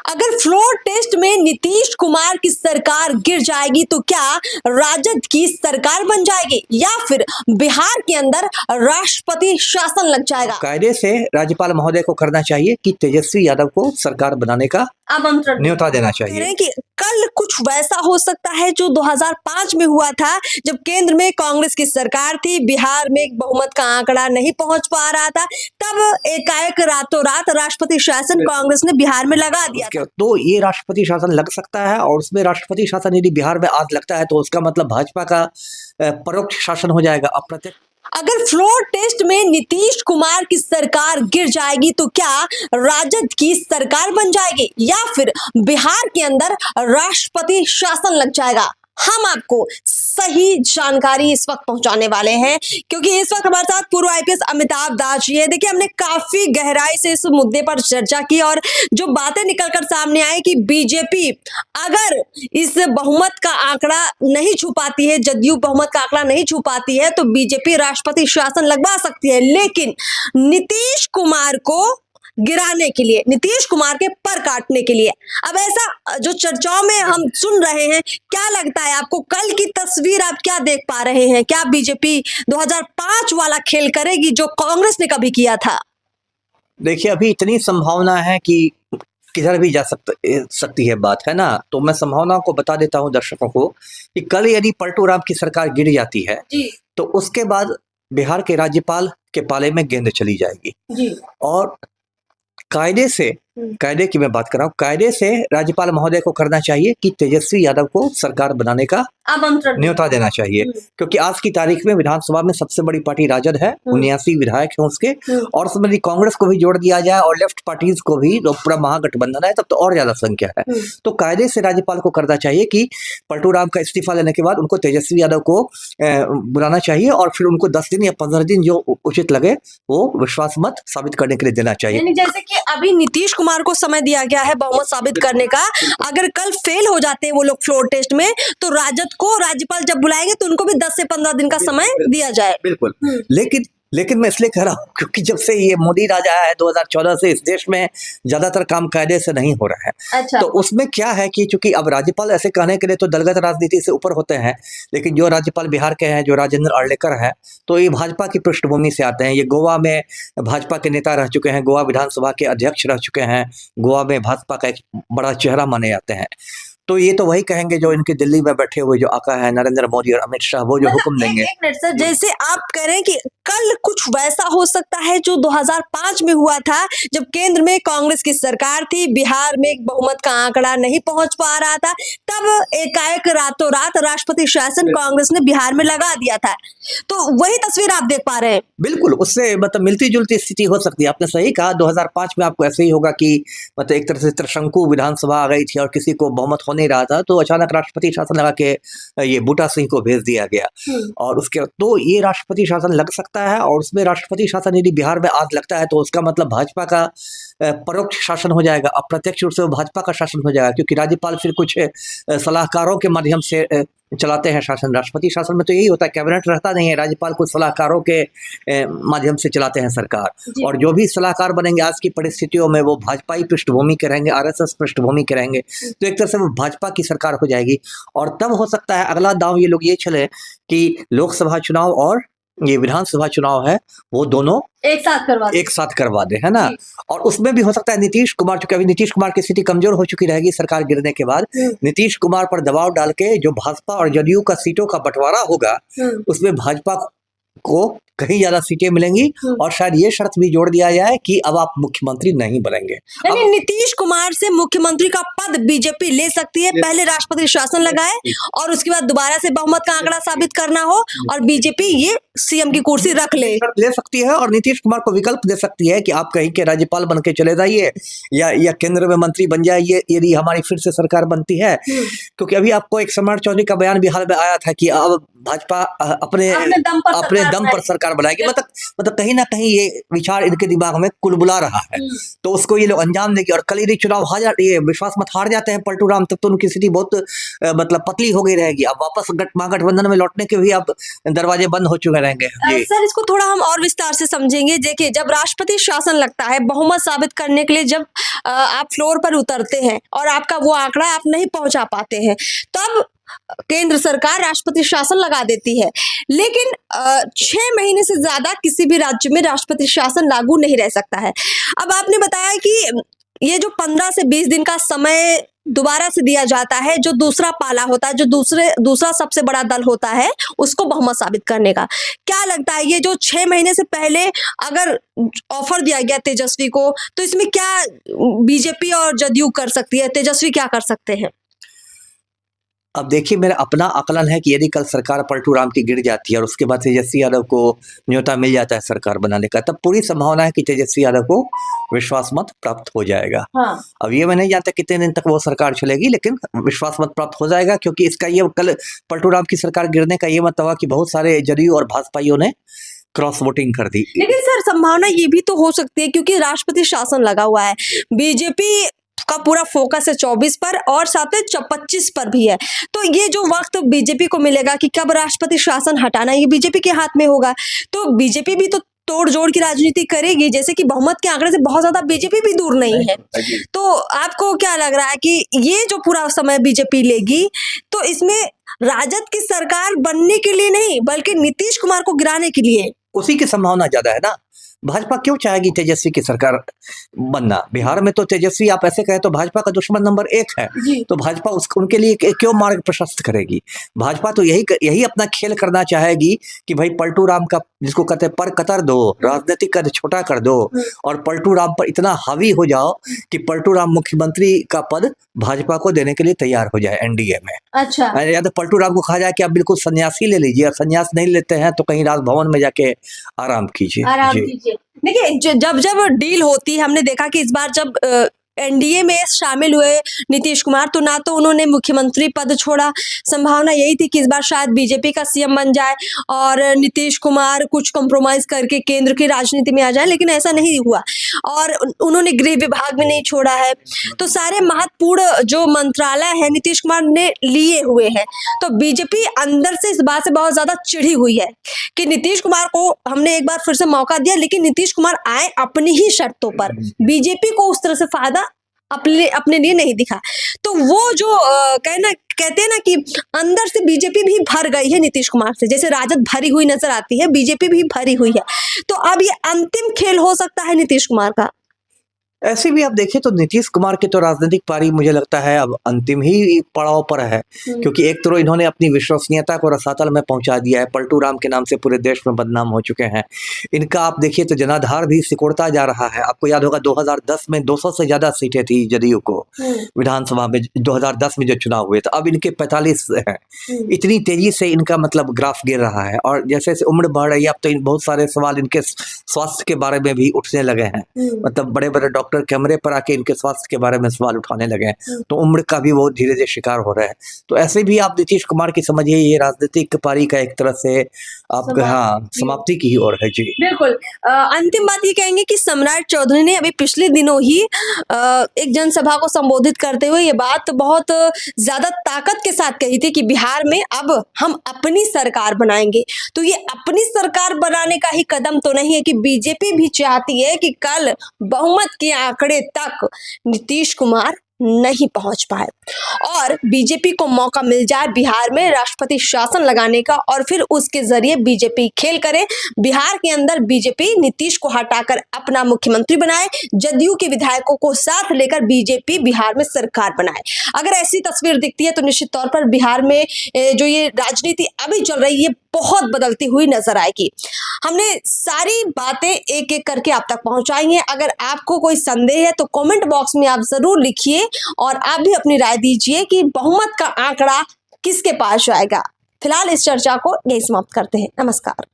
अगर floor test में नीतीश कुमार की सरकार गिर जाएगी तो क्या राजद की सरकार बन जाएगी या फिर बिहार के अंदर राष्ट्रपति शासन लग जाएगा? कायदे से राज्यपाल महोदय को करना चाहिए कि तेजस्वी यादव को सरकार बनाने का आमंत्रण न्योता देना कह रहे चाहिए हैं कि कल कुछ वैसा हो सकता है जो 2005 में हुआ था, जब केंद्र में कांग्रेस की सरकार थी, बिहार में बहुमत का आंकड़ा नहीं पहुंच पा रहा था, तब एकाएक रातों रात राष्ट्रपति शासन कांग्रेस ने बिहार में लगा दिया था। तो ये राष्ट्रपति शासन लग सकता है, और उसमें राष्ट्रपति शासन यदि बिहार में आज लगता है तो उसका मतलब भाजपा का परोक्ष शासन हो जाएगा, अप्रत्यक्ष। अगर फ्लोर टेस्ट में नीतीश कुमार की सरकार गिर जाएगी तो क्या राजद की सरकार बन जाएगी या फिर बिहार के अंदर राष्ट्रपति शासन लग जाएगा? हम आपको सही जानकारी इस वक्त पहुंचाने वाले हैं, क्योंकि इस वक्त हमारे साथ पूर्व आईपीएस अमिताभ दास जी है। देखिए, हमने काफी गहराई से इस मुद्दे पर चर्चा की और जो बातें निकलकर सामने आई कि बीजेपी अगर इस बहुमत का आंकड़ा नहीं छू पाती है, जदयू बहुमत का आंकड़ा नहीं छू पाती है, तो बीजेपी राष्ट्रपति शासन लगवा सकती है। लेकिन नीतीश कुमार को गिराने के लिए, नीतीश कुमार के पर काटने के लिए, अब ऐसा जो चर्चाओं में हम सुन रहे हैं, क्या लगता है आपको? कल की तस्वीर आप क्या देख पा रहे हैं? क्या बीजेपी 2005 वाला खेल करेगी जो कांग्रेस ने कभी किया था? देखिए, अभी इतनी संभावना है कि किधर भी जा सकती है बात, है ना। तो मैं संभावनाओं को बता देता हूं दर्शकों को कि कल यदि पलटू राम की सरकार गिर जाती है जी। तो उसके बाद बिहार के राज्यपाल के पाले में गेंद चली जाएगी जी। और कायदे की मैं बात कर रहा हूँ, कायदे से राज्यपाल महोदय को करना चाहिए कि तेजस्वी यादव को सरकार बनाने का आमंत्रण न्योता देना चाहिए, क्योंकि आज की तारीख में विधानसभा में सबसे बड़ी पार्टी राजद है, 79 विधायक हैं उसके, और उसमें यदि कांग्रेस को भी जोड़ दिया जाए और लेफ्ट पार्टीज को भी, तो पूरा महागठबंधन है, तब तो और ज्यादा संख्या है। तो कायदे से राज्यपाल को करना चाहिए कि पलटू राम का इस्तीफा लेने के बाद उनको तेजस्वी यादव को बुलाना चाहिए और फिर उनको 10 दिन या 15 दिन जो उचित लगे वो विश्वास मत साबित करने के लिए देना चाहिए। जैसे कि अभी नीतीश कुमार को समय दिया गया है बहुमत साबित करने का, अगर कल फेल हो जाते हैं वो लोग फ्लोर टेस्ट में, तो राजद को राज्यपाल जब बुलाएंगे तो उनको भी 10 से 15 दिन का समय दिया जाए। बिल्कुल। लेकिन मैं इसलिए कह रहा हूँ क्योंकि जब से ये मोदी राज आया है 2014 से, इस देश में ज्यादातर काम कायदे से नहीं हो रहा है। अच्छा। तो उसमें क्या है कि चूंकि अब राज्यपाल ऐसे कहने के लिए तो दलगत राजनीति से ऊपर होते हैं, लेकिन जो राज्यपाल बिहार के हैं, जो राजेंद्र अर्लेकर है, तो ये भाजपा की पृष्ठभूमि से आते हैं। ये गोवा में भाजपा के नेता रह चुके हैं, गोवा विधानसभा के अध्यक्ष रह चुके हैं, गोवा में भाजपा का एक बड़ा चेहरा माने जाते हैं। तो ये तो वही कहेंगे जो इनके दिल्ली में बैठे हुए जो आका है नरेंद्र मोदी और अमित शाह, वो जो हुक्म देंगे। एक मिनट सर, जैसे आप कह रहे हैं कि कल कुछ वैसा हो सकता है जो 2005 में हुआ था, जब केंद्र में कांग्रेस की सरकार थी, बिहार में बहुमत का आंकड़ा नहीं पहुंच पा रहा था, तब एकाएक रातों रात राष्ट्रपति शासन कांग्रेस ने बिहार में लगा दिया था। तो वही तस्वीर आप देख पा रहे हैं? बिल्कुल, उससे मतलब मिलती जुलती स्थिति हो सकती है। आपने सही कहा, 2005 में आपको ऐसे ही होगा कि मतलब एक तरह से त्रिशंकु विधानसभा आ गई थी और किसी को बहुमत हो नहीं रहा था, तो अचानक राष्ट्रपति शासन लगा के ये बूटा सिंह को भेज दिया गया। और उसके तो ये राष्ट्रपति शासन लग सकता है, और उसमें राष्ट्रपति शासन यदि बिहार में आज लगता है तो उसका मतलब भाजपा का परोक्ष शासन हो जाएगा, अप्रत्यक्ष रूप से वो भाजपा का शासन हो जाएगा, क्योंकि राज्यपाल फिर कुछ सलाहकारों के माध्यम से चलाते हैं शासन। राष्ट्रपति शासन में तो यही होता है, कैबिनेट रहता नहीं है, राज्यपाल कुछ सलाहकारों के माध्यम से चलाते हैं सरकार, और जो भी सलाहकार बनेंगे आज की परिस्थितियों में वो भाजपाई पृष्ठभूमि के रहेंगे, आरएसएस पृष्ठभूमि के रहेंगे, तो एक तरह से वो भाजपा की सरकार हो जाएगी। और तब हो सकता है अगला दांव ये लोग ये चले कि लोकसभा चुनाव और ये विधानसभा चुनाव है वो दोनों एक साथ करवा दे, है ना। और उसमें भी हो सकता है नीतीश कुमार, चूंकि अभी नीतीश कुमार की स्थिति कमजोर हो चुकी रहेगी सरकार गिरने के बाद, नीतीश कुमार पर दबाव डाल के जो भाजपा और जदयू का सीटों का बंटवारा होगा उसमें भाजपा को कहीं ज्यादा सीटें मिलेंगी, और शायद ये शर्त भी जोड़ दिया जाए कि अब आप मुख्यमंत्री नहीं बनेंगे। यानी नीतीश कुमार से मुख्यमंत्री का पद बीजेपी ले सकती है, पहले राष्ट्रपति शासन लगाए और उसके बाद दोबारा से बहुमत का आंकड़ा साबित करना हो और बीजेपी ये सीएम की कुर्सी रख ले सकती है, और नीतीश कुमार को विकल्प दे सकती है कि आप कहीं के राज्यपाल बन के चले जाइए या केंद्र में मंत्री बन जाइए यदि हमारी फिर से सरकार बनती है। क्योंकि अभी आपको एक सम्राट चौधरी का बयान बिहार में आया था कि अब भाजपा अपने दम पर सरकार बनाएगी। मतलब कहीं ना कहीं ये विचार इनके दिमाग में कुलबुला रहा है, तो उसको ये लोग अंजाम देंगे। और कल यदि चुनाव ये विश्वास मत हार जाते हैं पलटू राम, तब तो उनकी स्थिति बहुत मतलब पतली हो गई रहेगी। अब वापस महागठबंधन में लौटने के भी अब दरवाजे बंद हो चुके करेंगे जी। सर, इसको थोड़ा हम और विस्तार से समझेंगे। देखिए, जब राष्ट्रपति शासन लगता है, बहुमत साबित करने के लिए जब आप फ्लोर पर उतरते हैं और आपका वो आंकड़ा आप नहीं पहुंचा पाते हैं, तब केंद्र सरकार राष्ट्रपति शासन लगा देती है। लेकिन 6 महीने से ज्यादा किसी भी राज्य में राष्ट्रपति शासन लागू नहीं रह सकता है। अब आपने बताया कि ये जो 15 से 20 दिन का समय दोबारा से दिया जाता है, जो दूसरा पाला होता है, जो दूसरा सबसे बड़ा दल होता है, उसको बहुमत साबित करने का, क्या लगता है ये जो 6 महीने से पहले अगर ऑफर दिया गया तेजस्वी को, तो इसमें क्या बीजेपी और जदयू कर सकती है, तेजस्वी क्या कर सकते हैं? अब देखिए, मेरा अपना आकलन है कि यदि कल सरकार पलटू राम की गिर जाती है और उसके बाद तेजस्वी यादव को न्योता मिल जाता है सरकार बनाने का, तब पूरी संभावना है कि तेजस्वी यादव को विश्वास मत प्राप्त हो जाएगा। हाँ। अब ये मैं नहीं जानता कितने दिन तक वो सरकार चलेगी, लेकिन विश्वास मत प्राप्त हो जाएगा, क्योंकि इसका ये कल पलटू राम की सरकार गिरने का ये मतलब हुआ कि बहुत सारे जदयू और भाजपाइयों ने क्रॉस वोटिंग कर दी। लेकिन सर, संभावना ये भी तो हो सकती है, क्योंकि राष्ट्रपति शासन लगा हुआ है, बीजेपी का पूरा फोकस है 24 पर और साथ में 25 पर भी है। तो ये जो वक्त बीजेपी को मिलेगा कि कब राष्ट्रपति शासन हटाना, ये बीजेपी के हाथ में होगा। तो बीजेपी भी तो तोड़ जोड़ की राजनीति करेगी, जैसे कि बहुमत के आंकड़े से बहुत ज्यादा बीजेपी भी दूर नहीं है। तो आपको क्या लग रहा है कि ये जो पूरा समय बीजेपी लेगी, तो इसमें राजद की सरकार बनने के लिए नहीं, बल्कि नीतीश कुमार को गिराने के लिए उसी की संभावना ज्यादा है ना। भाजपा क्यों चाहेगी तेजस्वी की सरकार बनना? बिहार में तो तेजस्वी, आप ऐसे कहे तो भाजपा का दुश्मन नंबर 1 है, तो भाजपा उनके लिए क्यों मार्ग प्रशस्त करेगी? भाजपा तो यही अपना खेल करना चाहेगी कि भाई पलटू राम का, जिसको कहते हैं, पर कतर दो, राजनीतिक कद छोटा कर दो और पलटू राम पर इतना हावी हो जाओ कि पलटू राम मुख्यमंत्री का पद भाजपा को देने के लिए तैयार हो जाए एनडीए में। अच्छा, या तो पलटू राम को कहा जाए कि आप बिल्कुल सन्यासी ले लीजिए, और सन्यास नहीं लेते हैं तो कहीं राजभवन में जाके आराम कीजिए। देखिए, जब डील होती है, हमने देखा कि इस बार जब एनडीए में शामिल हुए नीतीश कुमार, तो ना तो उन्होंने मुख्यमंत्री पद छोड़ा, संभावना यही थी कि इस बार शायद बीजेपी का सीएम बन जाए और नीतीश कुमार कुछ कॉम्प्रोमाइज करके केंद्र की राजनीति में आ जाए, लेकिन ऐसा नहीं हुआ और उन्होंने गृह विभाग में नहीं छोड़ा है। तो सारे महत्वपूर्ण जो मंत्रालय है नीतीश कुमार ने लिए हुए हैं। तो बीजेपी अंदर से इस बात से बहुत ज्यादा चिढ़ी हुई है कि नीतीश कुमार को हमने एक बार फिर से मौका दिया, लेकिन नीतीश कुमार आए अपनी ही शर्तों पर, बीजेपी को उस तरह से फायदा अपने लिए नहीं दिखा। तो वो जो कहते हैं ना कि अंदर से बीजेपी भी भर गई है नीतीश कुमार से, जैसे राजद भरी हुई नजर आती है, बीजेपी भी भरी हुई है। तो अब ये अंतिम खेल हो सकता है नीतीश कुमार का। ऐसे भी आप देखिए तो नीतीश कुमार की तो राजनीतिक पारी मुझे लगता है अब अंतिम ही पड़ाव पर है, क्योंकि एक तो इन्होंने अपनी विश्वसनीयता को रसातल में पहुंचा दिया है, पलटू राम के नाम से पूरे देश में बदनाम हो चुके हैं। इनका आप देखिए तो जनाधार भी सिकुड़ता जा रहा है। आपको याद होगा 2010 में 200 से ज्यादा सीटें थी जदयू को विधानसभा में, 2010 में जो चुनाव हुए थे, अब इनके 45 हैं। इतनी तेजी से इनका मतलब ग्राफ गिर रहा है और जैसे जैसे उम्र बढ़ रही है, अब तो बहुत सारे सवाल इनके स्वास्थ्य के बारे में भी उठने लगे हैं। मतलब बड़े बड़े डॉक्टर कैमरे पर आके इनके स्वास्थ्य के बारे में सवाल उठाने लगे हैं, तो उम्र का भी वो धीरे धीरे शिकार हो रहे हैं। तो ऐसे भी आप नीतीश कुमार की समझिए ये राजनीतिक पारी का एक तरह से आप समाप्ति की ओर है जी। बिल्कुल। अंतिम बात ये कहेंगे कि सम्राट चौधरी ने अभी पिछले दिनों ही एक जनसभा को संबोधित करते हुए ये बात बहुत ज्यादा ताकत के साथ कही थी कि बिहार में अब हम अपनी सरकार बनाएंगे। तो ये अपनी सरकार बनाने का ही कदम तो नहीं है कि बीजेपी भी चाहती है कि कल बहुमत के आंकड़े तक नीतीश कुमार नहीं पहुंच पाए और बीजेपी को मौका मिल जाए बिहार में राष्ट्रपति शासन लगाने का और फिर उसके जरिए बीजेपी खेल करे, बिहार के अंदर बीजेपी नीतीश को हटाकर अपना मुख्यमंत्री बनाए, जदयू के विधायकों को साथ लेकर बीजेपी बिहार में सरकार बनाए। अगर ऐसी तस्वीर दिखती है तो निश्चित तौर पर बिहार में जो ये राजनीति अभी चल रही है बहुत बदलती हुई नजर आएगी। हमने सारी बातें एक एक करके आप तक पहुंचाई हैं। अगर आपको कोई संदेह है तो कमेंट बॉक्स में आप जरूर लिखिए और आप भी अपनी राय दीजिए कि बहुमत का आंकड़ा किसके पास जाएगा। फिलहाल इस चर्चा को यही समाप्त करते हैं। नमस्कार।